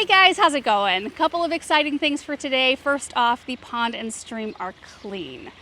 Hey guys, how's it going? A couple of exciting things for today. First off, the pond and stream are clean.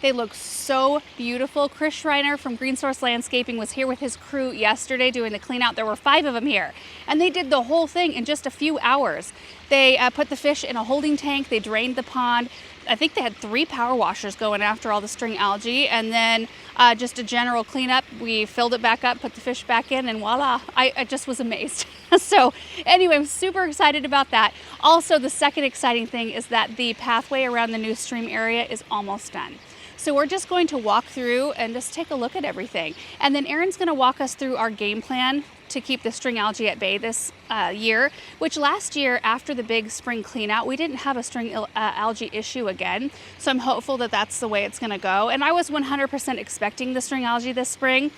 They look so beautiful. Chris Schreiner from Green Source Landscaping was here with his crew yesterday doing the clean out. There were 5 of them here, and they did the whole thing in just a few hours. They put the fish in a holding tank, they drained the pond. I think they had 3 power washers going after all the string algae, and then just a general cleanup. We filled it back up, put the fish back in, and voila, I just was amazed. So anyway, I'm super excited about that. Also, the second exciting thing is that the pathway around the new stream area is almost done. So we're just going to walk through and just take a look at everything. And then Erin's gonna walk us through our game plan to keep the string algae at bay this year, which last year after the big spring clean out, we didn't have a string algae issue again. So I'm hopeful that that's the way it's gonna go. And I was 100% expecting the string algae this spring.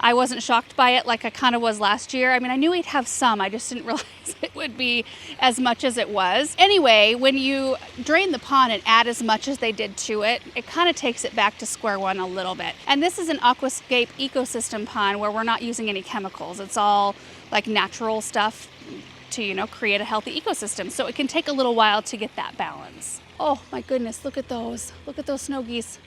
I wasn't shocked by it like I kind of was last year. I mean, I knew we'd have some, I just didn't realize it would be as much as it was. Anyway, when you drain the pond and add as much as they did to it, it kind of takes it back to square one a little bit. And this is an aquascape ecosystem pond where we're not using any chemicals. It's all like natural stuff to, you know, create a healthy ecosystem. So it can take a little while to get that balance. Oh my goodness, look at those. Look at those snow geese.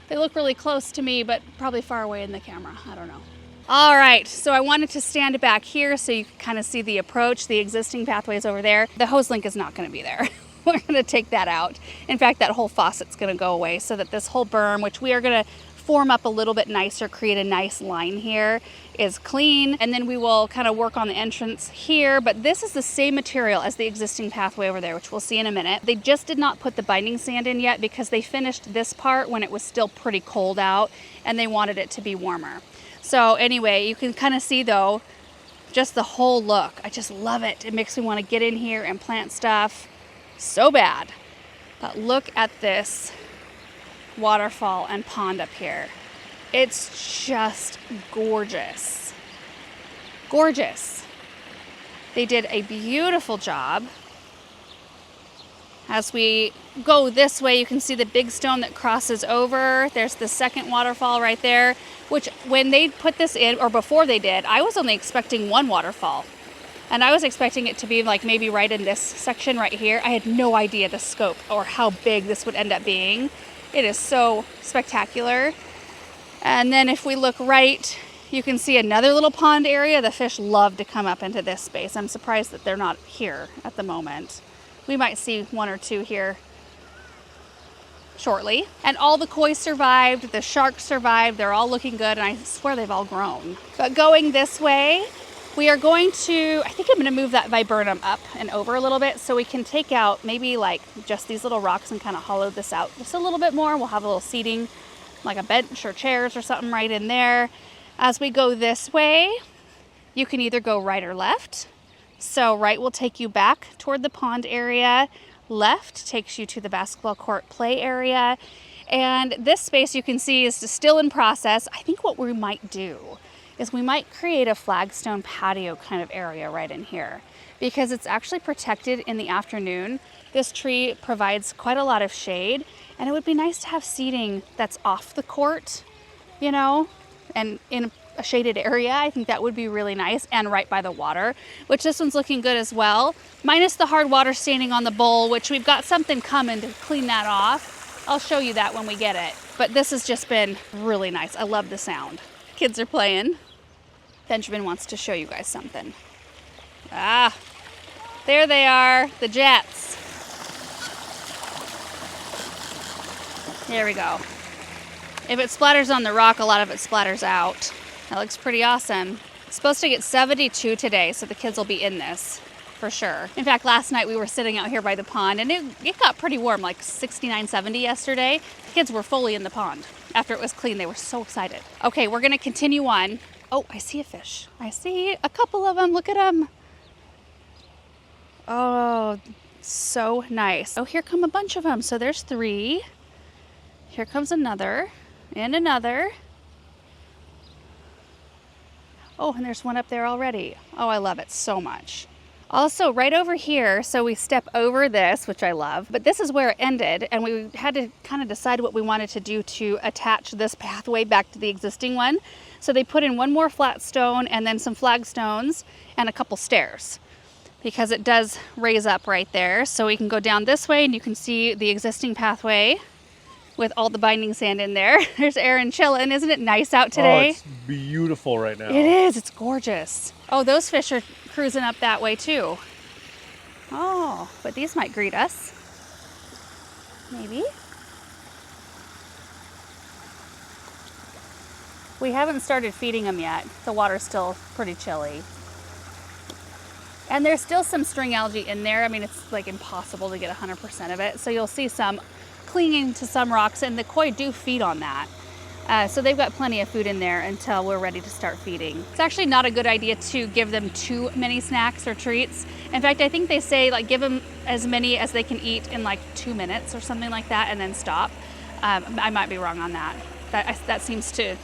They look really close to me, but probably far away in the camera. I don't know. All right, so I wanted to stand back here so you can kind of see the approach. The existing pathways over there. The hose link is not going to be there. We're going to take that out. In fact, that whole faucet's going to go away so that this whole berm, which we are going to form up a little bit nicer, create a nice line here, is clean. And then we will kind of work on the entrance here. But this is the same material as the existing pathway over there, which we'll see in a minute. They just did not put the binding sand in yet because they finished this part when it was still pretty cold out and they wanted it to be warmer. So anyway, you can kind of see though, just the whole look. I just love it. It makes me want to get in here and plant stuff so bad. But look at this waterfall and pond up here. It's just gorgeous. Gorgeous. They did a beautiful job. As we go this way, you can see the big stone that crosses over. There's the second waterfall right there, which when they put this in, or before they did, I was only expecting one waterfall. And I was expecting it to be like maybe right in this section right here. I had no idea the scope or how big this would end up being. It is so spectacular. And then if we look right, you can see another little pond area. The fish love to come up into this space. I'm surprised that they're not here at the moment. We might see 1 or 2 here shortly. And all the koi survived, the sharks survived. They're all looking good, and I swear they've all grown. But going this way, we are going to, I think I'm gonna move that viburnum up and over a little bit so we can take out maybe like just these little rocks and kind of hollow this out just a little bit more. We'll have a little seating, like a bench or chairs or something right in there. As we go this way, you can either go right or left. So right will take you back toward the pond area. Left takes you to the basketball court play area. And this space you can see is still in process. I think what we might do is we might create a flagstone patio kind of area right in here because it's actually protected in the afternoon. This tree provides quite a lot of shade, and it would be nice to have seating that's off the court, you know, and in a shaded area. I think that would be really nice, and right by the water, which this one's looking good as well, minus the hard water staining on the bowl, which we've got something coming to clean that off. I'll show you that when we get it. But this has just been really nice. I love the sound. Kids are playing. Benjamin wants to show you guys something. Ah, there they are, the jets. There we go. If it splatters on the rock, a lot of it splatters out. That looks pretty awesome. It's supposed to get 72 today, so the kids will be in this for sure. In fact, last night we were sitting out here by the pond, and it got pretty warm, like 69, 70 yesterday. The kids were fully in the pond. After it was clean, they were so excited. Okay, we're gonna continue on. Oh, I see a fish. I see a couple of them. Look at them. Oh, so nice. Oh, here come a bunch of them. So there's 3. Here comes another and another. Oh, and there's one up there already. Oh, I love it so much. Also, right over here, so we step over this, which I love, but this is where it ended, and we had to kind of decide what we wanted to do to attach this pathway back to the existing one. So they put in one more flat stone and then some flagstones and a couple stairs. because it does raise up right there. So we can go down this way and you can see the existing pathway with all the binding sand in there. There's Aaron chilling. Isn't it nice out today? Oh, it's beautiful right now. It is. It's gorgeous. Oh, those fish are cruising up that way too. Oh, but these might greet us. Maybe. We haven't started feeding them yet. The water's still pretty chilly. And there's still some string algae in there. I mean, it's like impossible to get 100% of it. So you'll see some clinging to some rocks, and the koi do feed on that. So they've got plenty of food in there until we're ready to start feeding. It's actually not a good idea to give them too many snacks or treats. In fact, I think they say like give them as many as they can eat in like 2 minutes or something like that, and then stop. I might be wrong on that. That seems to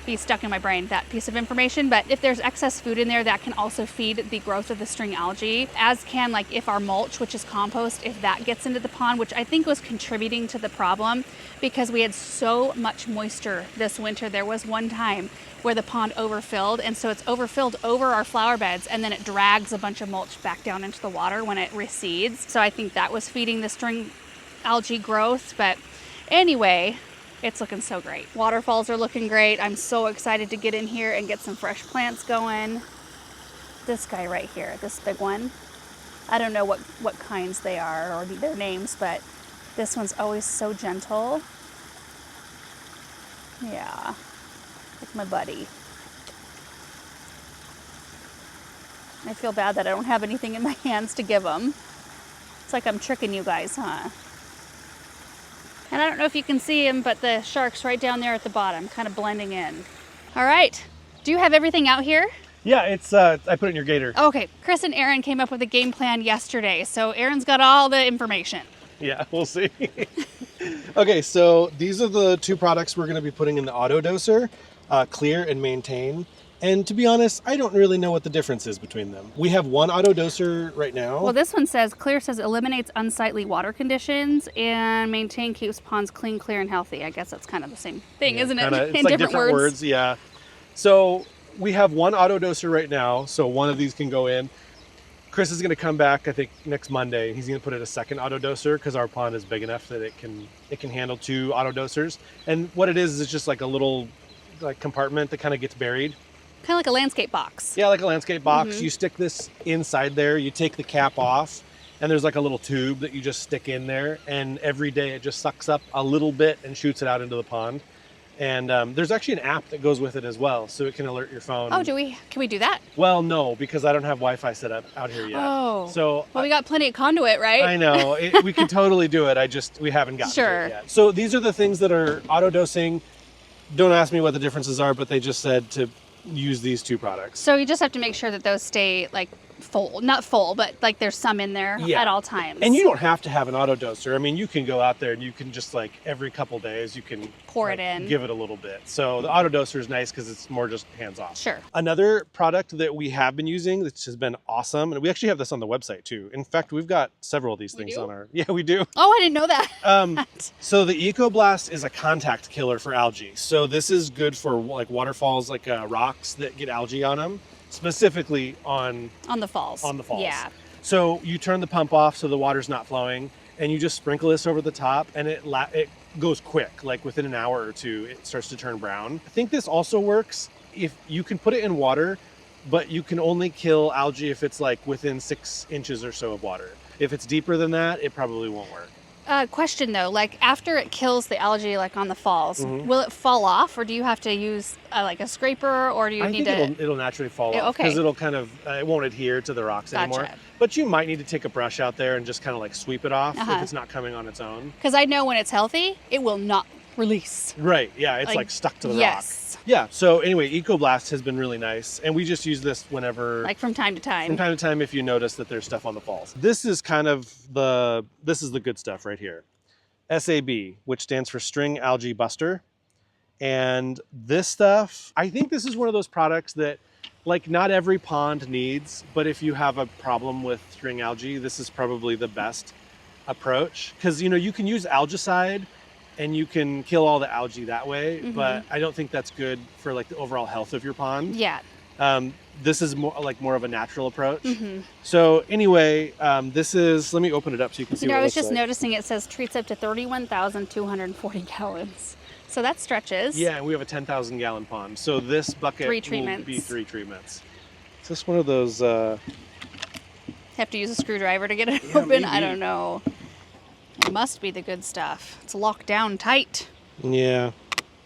be stuck in my brain, that piece of information. But if there's excess food in there, that can also feed the growth of the string algae, as can like if our mulch, which is compost, if that gets into the pond, which I think was contributing to the problem because we had so much moisture this winter. There was one time where the pond overfilled, and so it's overfilled over our flower beds, and then it drags a bunch of mulch back down into the water when it recedes. So I think that was feeding the string algae growth. But anyway, it's looking so great. Waterfalls are looking great. I'm so excited to get in here and get some fresh plants going. This guy right here, this big one. I don't know what kinds they are or their names, but this one's always so gentle. Yeah, it's my buddy. I feel bad that I don't have anything in my hands to give him. It's like I'm tricking you guys, huh? And I don't know if you can see him, but the shark's right down there at the bottom, kind of blending in. All right. Do you have everything out here? Yeah, it's I put it in your gator. Okay. Chris and Aaron came up with a game plan yesterday, so Aaron's got all the information. Yeah, we'll see. Okay, so these are the two products we're going to be putting in the auto doser, Clear and Maintain. And to be honest, I don't really know what the difference is between them. We have one auto doser right now. Well, this one says, Clear says eliminates unsightly water conditions, and Maintain keeps ponds clean, clear, and healthy. I guess that's kind of the same thing, isn't it? It's in like different words, yeah. So we have one auto doser right now, so one of these can go in. Chris is going to come back, I think, next Monday. He's going to put in a second auto doser because our pond is big enough that it can handle 2 auto dosers. And what it is just like a little compartment that kind of gets buried. Kind of like a landscape box. Yeah, like a landscape box. You stick this inside there, you take the cap off, and there's like a little tube that you just stick in there, and every day it just sucks up a little bit and shoots it out into the pond. And there's actually an app that goes with it as well, so it can alert your phone. Oh, can we do that? Well, no, because I don't have Wi-Fi set up out here yet. Oh. So well, we got plenty of conduit, right? I know. We can totally do it. We haven't gotten to it yet. So these are the things that are auto dosing. Don't ask me what the differences are, but they just said to use these 2 products. So you just have to make sure that those stay like full, not full, but like there's some in there at all times. And you don't have to have an auto doser. I mean, you can go out there and you can just like every couple days you can pour it in, give it a little bit. So the auto doser is nice because it's more just hands off. Sure. Another product that we have been using, which has been awesome, and we actually have this on the website too. In fact, we've got several of these things on our. Yeah, we do. Oh, I didn't know that. So the EcoBlast is a contact killer for algae. So this is good for like waterfalls, like rocks that get algae on them. Specifically on the falls. On the falls. Yeah. So you turn the pump off so the water's not flowing, and you just sprinkle this over the top, and it goes quick. Like within an hour or 2, it starts to turn brown. I think this also works if you can put it in water, but you can only kill algae if it's like within 6 inches or so of water. If it's deeper than that, it probably won't work. Question though, like after it kills the algae, like on the falls, will it fall off, or do you have to use like a scraper, or do you need to? It'll naturally fall off because it'll kind of it won't adhere to the rocks anymore. But you might need to take a brush out there and just kind of like sweep it off if it's not coming on its own. Because I know when it's healthy, it will not release. Right. Yeah. It's like stuck to the rock. Yes. Yeah. So anyway, EcoBlast has been really nice, and we just use this whenever, like from time to time. From time to time, if you notice that there's stuff on the falls. This is kind of the good stuff right here. SAB, which stands for String Algae Buster. And this stuff, I think this is one of those products that like not every pond needs, but if you have a problem with string algae, this is probably the best approach. Because you can use algicide and you can kill all the algae that way, but I don't think that's good for like the overall health of your pond. Yeah. This is more of a natural approach. So anyway, this is, let me open it up so you can see what I it was looks just like. noticing it says treats up to 31,240 gallons. So that stretches. Yeah, and we have a 10,000 gallon pond. So this bucket will be 3 treatments. Is this one of those? Have to use a screwdriver to get it Yeah, open? maybe. I don't know. It must be the good stuff. It's locked down tight. Yeah.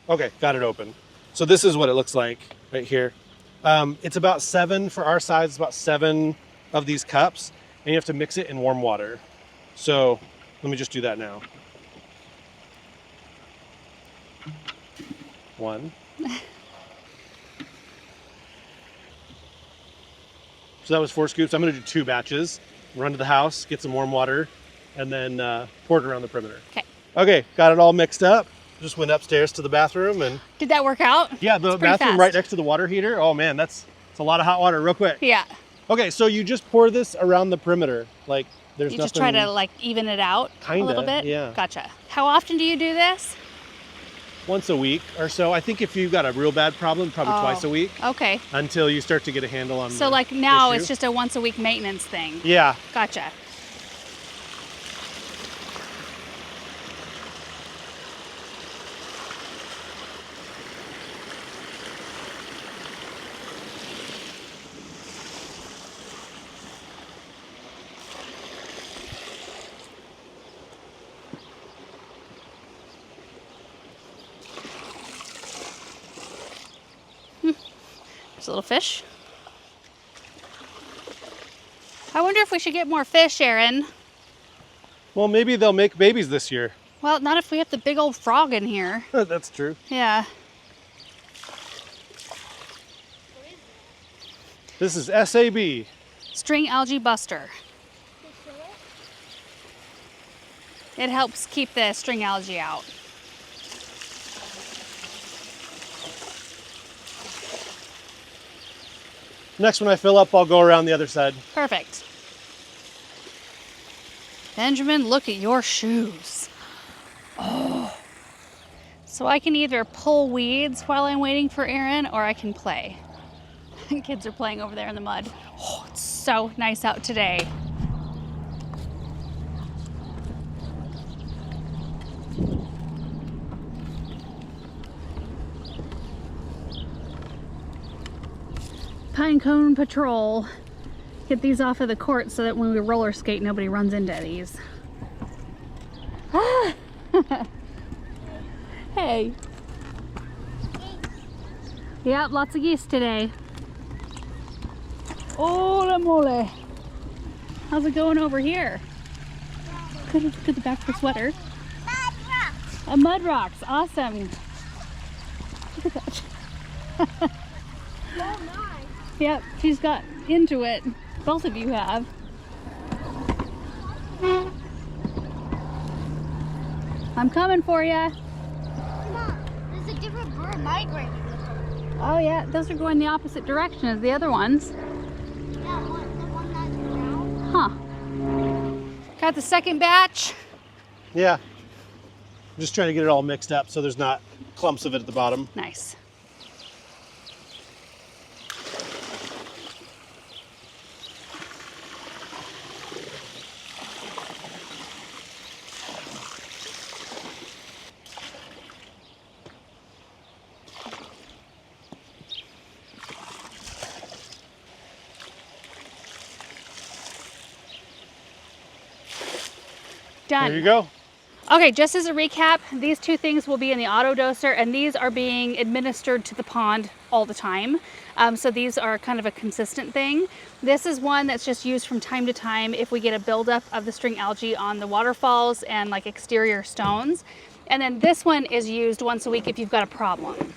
Okay, got it open. So this is what it looks like right here. It's about 7 for our size. It's about 7 of these cups, and you have to mix it in warm water. So let me just do that now. 1. So that was 4 scoops. I'm going to do 2 batches. Run to the house, get some warm water, and then pour it around the perimeter. Okay. Okay, got it all mixed up. Just went upstairs to the bathroom and... Did that work out? Yeah, the bathroom right next to the water heater. Oh man, it's a lot of hot water real quick. Yeah. Okay, so you just pour this around the perimeter. Like there's You nothing... just try to like even it out a little bit? Yeah. Gotcha. How often do you do this? Once a week or so. I think if you've got a real bad problem, probably twice a week. Okay. Until you start to get a handle on So like now issue. it's just a once a week maintenance thing. Yeah. Gotcha. There's a little fish. I wonder if we should get more fish, Aaron. Well, maybe they'll make babies this year. Well, not if we have the big old frog in here. That's true. Yeah. This is SAB. String algae buster. It helps keep the string algae out. Next when I fill up, I'll go around the other side. Perfect. Benjamin, look at your shoes. Oh. So I can either pull weeds while I'm waiting for Aaron, or I can play. Kids are playing over there in the mud. Oh, it's so nice out today. Pine cone patrol. Get these off of the court so that when we roller skate, nobody runs into these. Ah! Hey. Yep, lots of geese today. Holy moly. How's it going over here? Good at the back of the sweater. Mud rocks. Mud rocks, awesome. Look at that. So nice. Yep, she's got into it. Both of you have. I'm coming for you. Mom, there's a different bird migrating with them. Oh yeah, those are going the opposite direction as the other ones. Yeah, the one that's brown. Huh. Got the second batch. Yeah. I'm just trying to get it all mixed up so there's not clumps of it at the bottom. Nice. Done. There you go. Okay, just as a recap, these two things will be in the auto doser, and these are being administered to the pond all the time. So these are kind of a consistent thing. This is one that's just used from time to time if we get a buildup of the string algae on the waterfalls and like exterior stones. And then this one is used once a week if you've got a problem,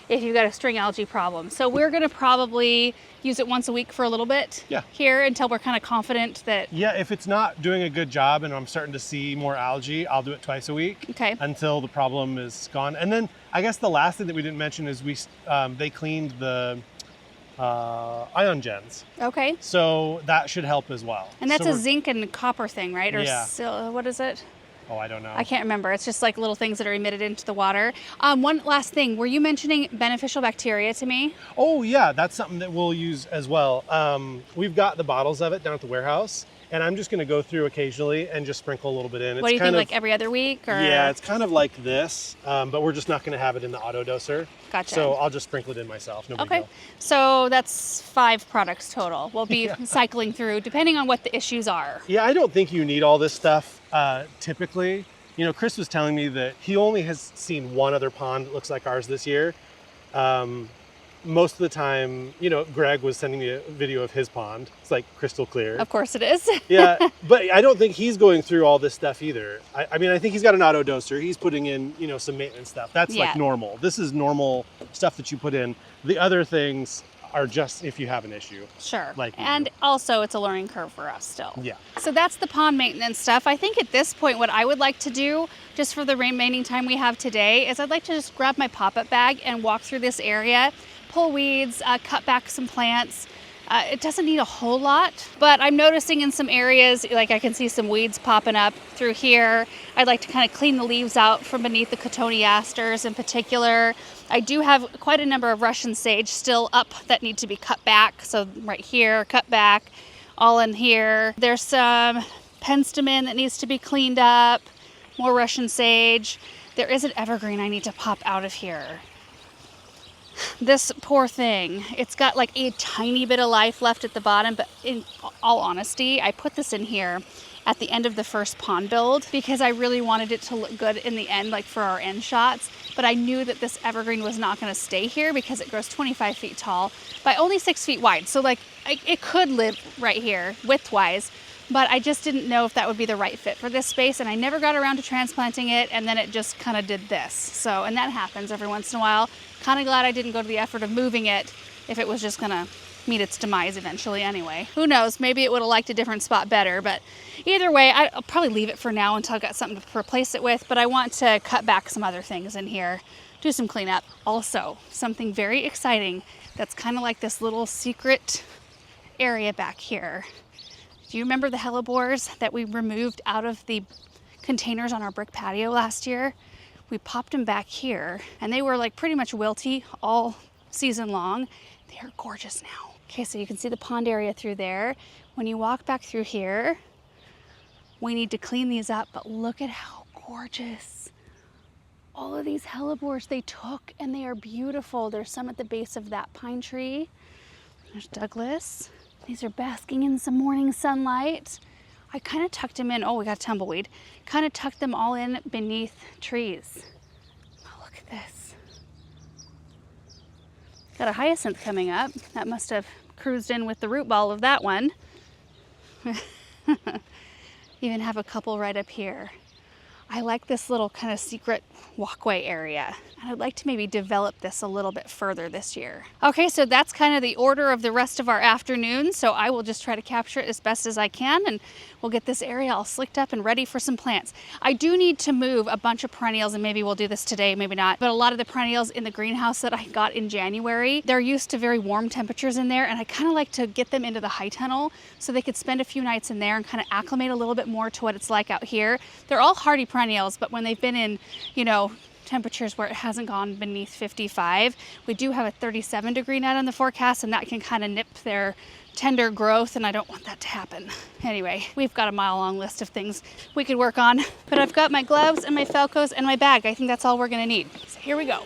if you've got a string algae problem. So we're gonna probably use it once a week for a little bit here until we're kind of confident that... Yeah, if it's not doing a good job and I'm starting to see more algae, I'll do it twice a week until the problem is gone. And then I guess the last thing that we didn't mention is they cleaned the ion gens. Okay. So that should help as well. And that's so a zinc and copper thing, right? Or Yeah. what is it? Oh, I don't know. I can't remember. It's just like little things that are emitted into the water. One last thing. Were you mentioning beneficial bacteria to me? Oh yeah, that's something that we'll use as well. We've got the bottles of it down at the warehouse, and I'm just going to go through occasionally and just sprinkle a little bit in. What do you think, like every other week? Or? Yeah, it's kind of like this, but we're just not going to have it in the auto doser. Gotcha. So I'll just sprinkle it in myself. No big Okay, deal. so that's 5 products total. We'll be cycling through depending on what the issues are. Yeah, I don't think you need all this stuff typically. You know, Chris was telling me that he only has seen one other pond that looks like ours this year. Most of the time, you know, Greg was sending me a video of his pond. It's like crystal clear. Of course it is. Yeah, but I don't think he's going through all this stuff either. I mean, I think he's got an auto doser. He's putting in, you know, some maintenance stuff. That's like normal. This is normal stuff that you put in. The other things are just if you have an issue. Sure. Like and also it's a learning curve for us still. Yeah. So that's the pond maintenance stuff. I think at this point what I would like to do just for the remaining time we have today is I'd like to just grab my pop-up bag and walk through this area, pull weeds, cut back some plants. It doesn't need a whole lot, but I'm noticing in some areas, like I can see some weeds popping up through here. I'd like to kind of clean the leaves out from beneath the cotoneasters in particular. I do have quite a number of Russian sage still up that need to be cut back. So right here, cut back, all in here. There's some penstemon that needs to be cleaned up, more Russian sage. There is an evergreen I need to pop out of here. This poor thing, it's got like a tiny bit of life left at the bottom, but in all honesty, I put this in here at the end of the first pond build because I really wanted it to look good in the end, like for our end shots. But I knew that this evergreen was not going to stay here because it grows 25 feet tall by only 6 feet wide. So like it could live right here width-wise, but I just didn't know if that would be the right fit for this space. And I never got around to transplanting it. And then it just kind of did this. So, and that happens every once in a while. Kind of glad I didn't go to the effort of moving it if it was just going to meet its demise eventually anyway. Who knows? Maybe it would have liked a different spot better. But either way, I'll probably leave it for now until I've got something to replace it with. But I want to cut back some other things in here, do some cleanup. Also, something very exciting that's kind of like this little secret area back here. Do you remember the hellebores that we removed out of the containers on our brick patio last year? We popped them back here and they were like pretty much wilty all season long. They are gorgeous now. Okay, so you can see the pond area through there. When you walk back through here, we need to clean these up, but look at how gorgeous. All of these hellebores they took and they are beautiful. There's some at the base of that pine tree. There's Douglas. These are basking in some morning sunlight. I kind of tucked them in. Oh, we got a tumbleweed. Kind of tucked them all in beneath trees. Oh, look at this. Got a hyacinth coming up. That must have cruised in with the root ball of that one. Even have a couple right up here. I like this little kind of secret walkway area. And I'd like to maybe develop this a little bit further this year. Okay, so that's kind of the order of the rest of our afternoon. So I will just try to capture it as best as I can and we'll get this area all slicked up and ready for some plants. I do need to move a bunch of perennials and maybe we'll do this today, maybe not. But a lot of the perennials in the greenhouse that I got in January, they're used to very warm temperatures in there and I kind of like to get them into the high tunnel so they could spend a few nights in there and kind of acclimate a little bit more to what it's like out here. They're all hardy perennials, but when they've been in, you know, temperatures where it hasn't gone beneath 55. We do have a 37-degree net on the forecast and that can kind of nip their tender growth and I don't want that to happen. Anyway, we've got a mile-long list of things we could work on, but I've got my gloves and my Falcos and my bag. I think that's all we're gonna need. So here we go.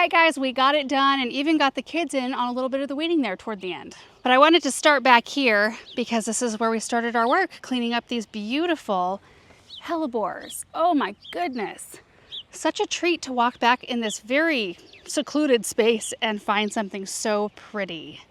right, guys, we got it done and even got the kids in on a little bit of the weeding there toward the end. But I wanted to start back here because this is where we started our work, cleaning up these beautiful hellebores. Oh my goodness. Such a treat to walk back in this very secluded space and find something so pretty.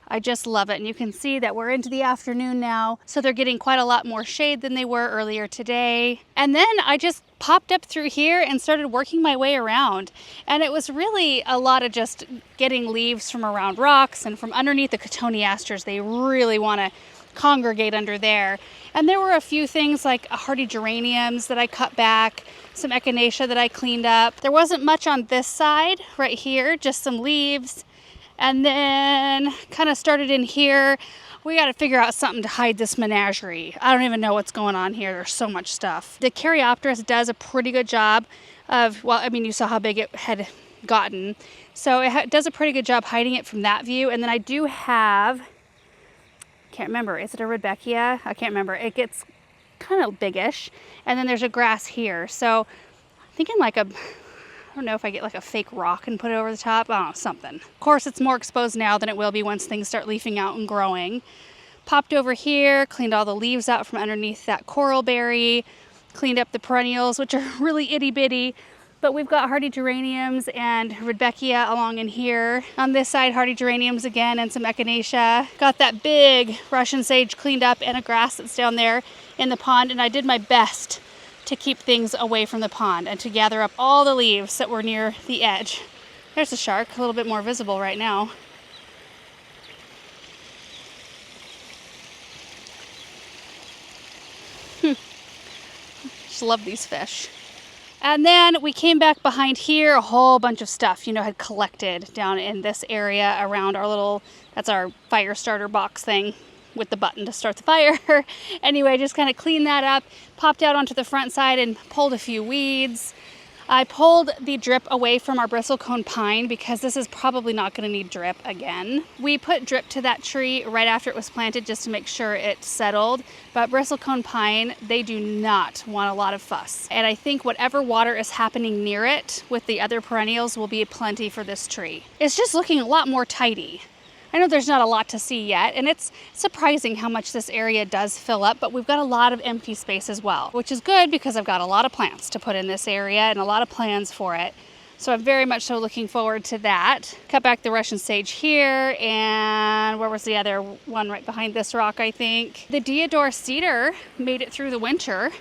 I just love it. And you can see that we're into the afternoon now, so they're getting quite a lot more shade than they were earlier today. And then I just popped up through here and started working my way around. And it was really a lot of just getting leaves from around rocks and from underneath the cotoneasters. They really want to congregate under there. And there were a few things like hardy geraniums that I cut back, some echinacea that I cleaned up. There wasn't much on this side right here, just some leaves. And then kind of started in here. We got to figure out something to hide this menagerie. I don't even know what's going on here. There's so much stuff. The Caryopteris does a pretty good job of, well, I mean, you saw how big it had gotten. So it does a pretty good job hiding it from that view. And then I do have, can't remember, is it a Rudbeckia? I can't remember. It gets kind of biggish. And then there's a grass here. So I'm thinking like a, I don't know if I get like a fake rock and put it over the top. I don't know, something. Of course, it's more exposed now than it will be once things start leafing out and growing. Popped over here, cleaned all the leaves out from underneath that coral berry, cleaned up the perennials, which are really itty bitty. But we've got hardy geraniums and Rudbeckia along in here. On this side, hardy geraniums again and some echinacea. Got that big Russian sage cleaned up and a grass that's down there in the pond. And I did my best to keep things away from the pond and to gather up all the leaves that were near the edge. There's a shark, a little bit more visible right now. Just love these fish. And then we came back behind here, a whole bunch of stuff, you know, had collected down in this area around our little, that's our fire starter box thing with the button to start the fire. Anyway, just kind of cleaned that up, popped out onto the front side and pulled a few weeds. I pulled the drip away from our bristlecone pine because this is probably not going to need drip again. We put drip to that tree right after it was planted just to make sure it settled. But bristlecone pine, they do not want a lot of fuss. And I think whatever water is happening near it with the other perennials will be plenty for this tree. It's just looking a lot more tidy. I know there's not a lot to see yet, and it's surprising how much this area does fill up, but we've got a lot of empty space as well, which is good because I've got a lot of plants to put in this area and a lot of plans for it. So I'm very much so looking forward to that. Cut back the Russian sage here, and where was the other one? Right behind this rock, I think. The Deodar cedar made it through the winter.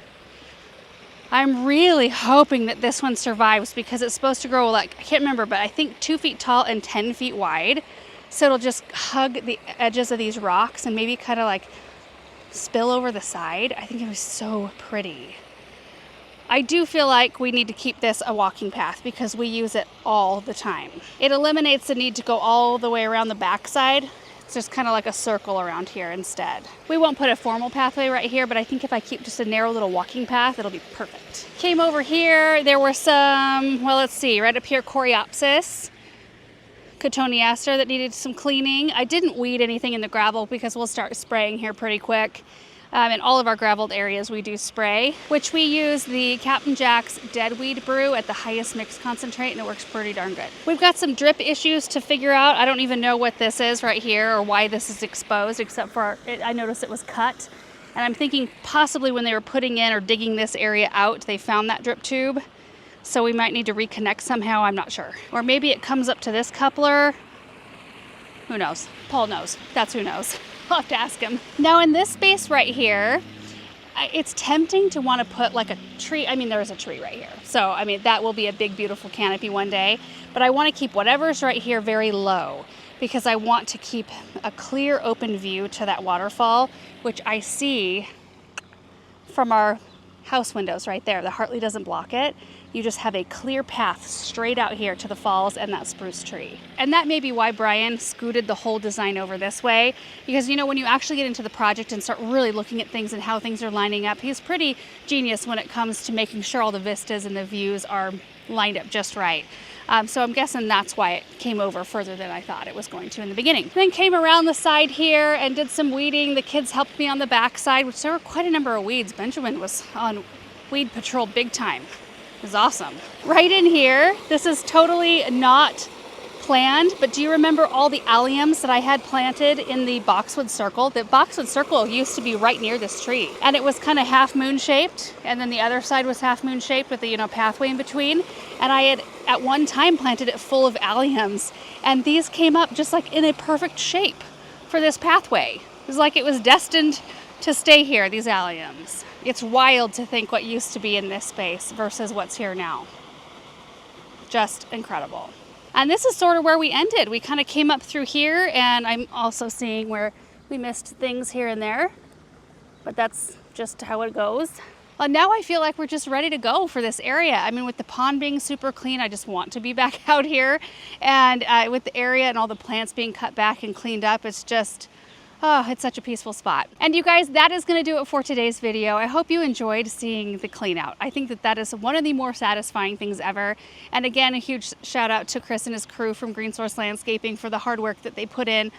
I'm really hoping that this one survives because it's supposed to grow like, I can't remember, but I think 2 feet tall and 10 feet wide. So it'll just hug the edges of these rocks and maybe kind of like spill over the side. I think it was so pretty. I do feel like we need to keep this a walking path because we use it all the time. It eliminates the need to go all the way around the backside. It's just kind of like a circle around here instead. We won't put a formal pathway right here, but I think if I keep just a narrow little walking path, it'll be perfect. Came over here, there were some, well, let's see, right up here, Coreopsis, cotoneaster that needed some cleaning. I didn't weed anything in the gravel because we'll start spraying here pretty quick. In all of our graveled areas we do spray, which we use the Captain Jack's Dead Weed Brew at the highest mix concentrate, and it works pretty darn good. We've got some drip issues to figure out. I don't even know what this is right here or why this is exposed, except for I noticed it was cut. And I'm thinking possibly when they were putting in or digging this area out, they found that drip tube. So we might need to reconnect somehow, I'm not sure. Or maybe it comes up to this coupler. Who knows? Paul knows. That's who knows. I'll have to ask him. Now in this space right here, it's tempting to want to put like a tree. I mean, there's a tree right here. So, I mean, that will be a big, beautiful canopy one day. But I want to keep whatever's right here very low because I want to keep a clear, open view to that waterfall, which I see from our house windows right there. The Hartley doesn't block it. You just have a clear path straight out here to the falls and that spruce tree. And that may be why Brian scooted the whole design over this way. Because, you know, when you actually get into the project and start really looking at things and how things are lining up, he's pretty genius when it comes to making sure all the vistas and the views are lined up just right. So I'm guessing that's why it came over further than I thought it was going to in the beginning. Then came around the side here and did some weeding. The kids helped me on the back side, which there were quite a number of weeds. Benjamin was on weed patrol big time. is awesome. Right in here, this is totally not planned, but do you remember all the alliums that I had planted in the boxwood circle? The boxwood circle used to be right near this tree, and it was kind of half moon shaped, and then the other side was half moon shaped with the pathway in between. And I had at one time planted it full of alliums, and these came up just like in a perfect shape for this pathway. It was like it was destined to stay here, these alliums. It's wild to think what used to be in this space versus what's here now. Just incredible. And this is sort of where we ended. We kind of came up through here, and I'm also seeing where we missed things here and there, but that's just how it goes. Well, now I feel like we're just ready to go for this area. I mean, with the pond being super clean, I just want to be back out here. And with the area and all the plants being cut back and cleaned up, it's just, oh, it's such a peaceful spot. And you guys, that is gonna do it for today's video. I hope you enjoyed seeing the clean out. I think that that is one of the more satisfying things ever. And again, a huge shout out to Chris and his crew from Green Source Landscaping for the hard work that they put in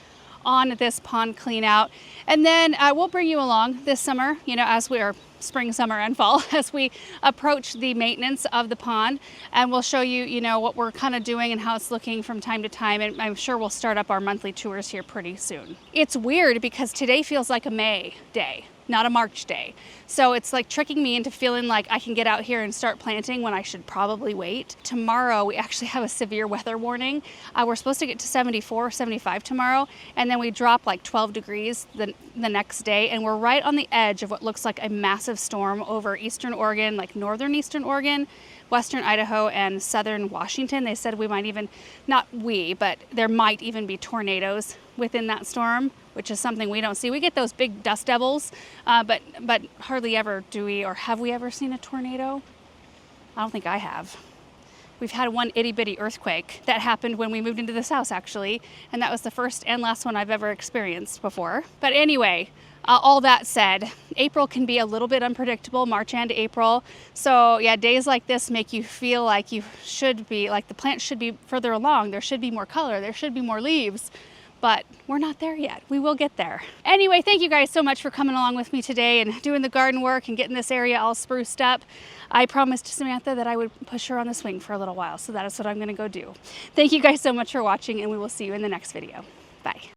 on this pond clean out. And then we'll bring you along this summer, as we are spring, summer, and fall, as we approach the maintenance of the pond, and we'll show you, what we're kind of doing and how it's looking from time to time. And I'm sure we'll start up our monthly tours here pretty soon. It's weird because today feels like a May day, not a March day. So it's like tricking me into feeling like I can get out here and start planting when I should probably wait. Tomorrow, we actually have a severe weather warning. We're supposed to get to 74, 75 tomorrow, and then we drop like 12 degrees the next day, and we're right on the edge of what looks like a massive storm over eastern Oregon, like northern eastern Oregon, western Idaho, and southern Washington. They said we might even, but there might even be tornadoes within that storm, which is something we don't see. We get those big dust devils, but hardly ever do we, or have we ever seen a tornado? I don't think I have. We've had one itty bitty earthquake that happened when we moved into this house, actually, and that was the first and last one I've ever experienced before. But anyway, all that said, April can be a little bit unpredictable, March and April. So yeah, days like this make you feel like you should be, like the plant should be further along. There should be more color, there should be more leaves, but we're not there yet. We will get there. Anyway, thank you guys so much for coming along with me today and doing the garden work and getting this area all spruced up. I promised Samantha that I would push her on the swing for a little while, so that is what I'm gonna go do. Thank you guys so much for watching, and we will see you in the next video. Bye.